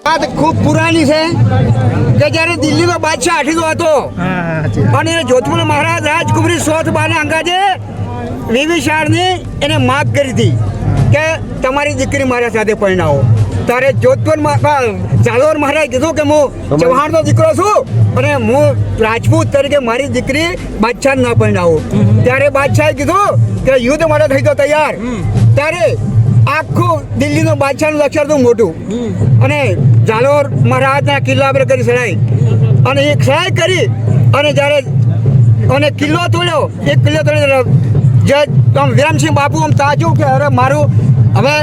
વાત ખૂબ પુરાની છે કે જ્યારે દિલ્હીનો બાદશાહ આઠીદો હતો અને જોધપુર મહારાજ રાજકુમારી સોથબાના અંગાજે વિભીષણની એને માગ કરી હતી કે તમારી દીકરી મારા સાથે પરણાવો. ત્યારે જોધપુર ઝાલોર મહારાજ કીધું કે હું ચૌહાણનો દીકરો છું અને હું રાજપૂત તરીકે મારી દીકરી બાદશાહ ના પરણાવું. ત્યારે બાદશાહે કીધું કે યુદ્ધ માટે થઈ તો તૈયાર. ત્યારે આખું દિલ્હીનું બાદશાહનું લશ્કર હતું મોટું અને ઝાલોર મહારાજના કિલ્લા પર કરી ચડાઈ અને એ સહાય કરી અને જ્યારે અને કિલ્લો તોડ્યો એક કિલ્લો તોડ્યો જે વિરામસિંહ બાપુ આમ તાજું કે અરે મારું હવે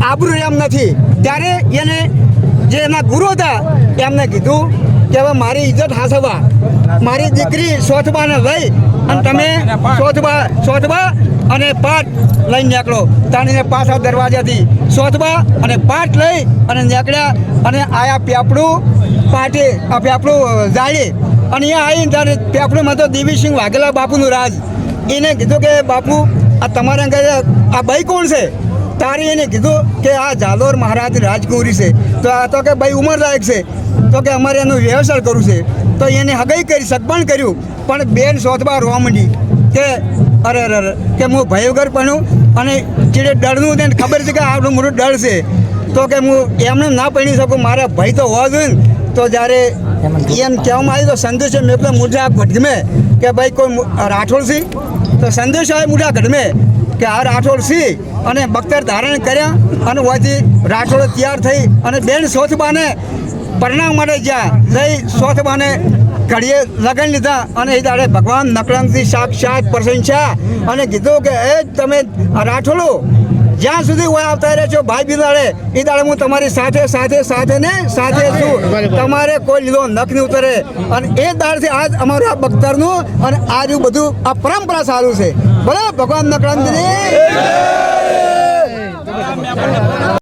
આબરૂ એમ નથી. ત્યારે એને જે એના ગુરુ હતા એમને કીધું કે હવે મારી ઇજ્જત હાસવા મારી દીકરી સોથબાને લઈ અને તમે સોથબા અને પાટ લઈને નીકળો. તાણીને પાછા દરવાજાથી સોથબા અને પાટ લઈ અને નીકળ્યા અને આયા પેપડું પાટે આ પેપડું જાળી અને અહીંયા આવીને ત્યારે પેપડુંમાં તો દેવીસિંહ વાઘેલા બાપુનું રાજ. એને કીધું કે બાપુ આ તમારા અંગે આ ભાઈ કોણ છે? તારે એને કીધું કે આ ઝાલોર મહારાજ રાજકુમારી છે. તો આ તો કે ભાઈ ઉંમરલાયક છે તો કે અમારે એનો વ્યવસાય કરવું છે. તો એને હગાઈ કરી સગપણ કર્યું પણ બેન સોથબા રોવા માંડી કે અરે કે હું ભાઈ વગર પણ અને જે ડરનું તેને ખબર છે કે આપણું મોટું ડર છે તો કે હું એમને ના પડી શકું મારા ભાઈ તો હોવા જોઈએ ને. તો જ્યારે એમ કહેવામાં આવ્યું તો સંદેશ મેં પેલા મુઢા ઘટમે કે ભાઈ કોઈ રાઠોડ છે તો સંદેશ આવે મુઢા ઘટમે કે આ રાઠોડ સી અને બખ્તર ધારણ કર્યા અને હોવાથી રાઠોડ તૈયાર થઈ અને બેન સોથબાને પરણાવ માટે જ્યાં લઈ સોથબાને ઘડીએ લગન લીધા અને એ દાડે ભગવાન નકળંગથી સાક્ષાત પ્રશંસા અને કીધું કે એ તમે રાઠોડો જ્યાં સુધી હોય આવતા રહે છો ભાઈ બિલાડે એ દાડે હું તમારી સાથે છું. તમારે કોઈ લીધો નખ નહીં ઉતરે અને એ દાડથી આજ અમારું આ બખ્તરનું અને આ રહ્યું બધું આ પરંપરા સારું છે. બરાબર ભગવાન નકળંગની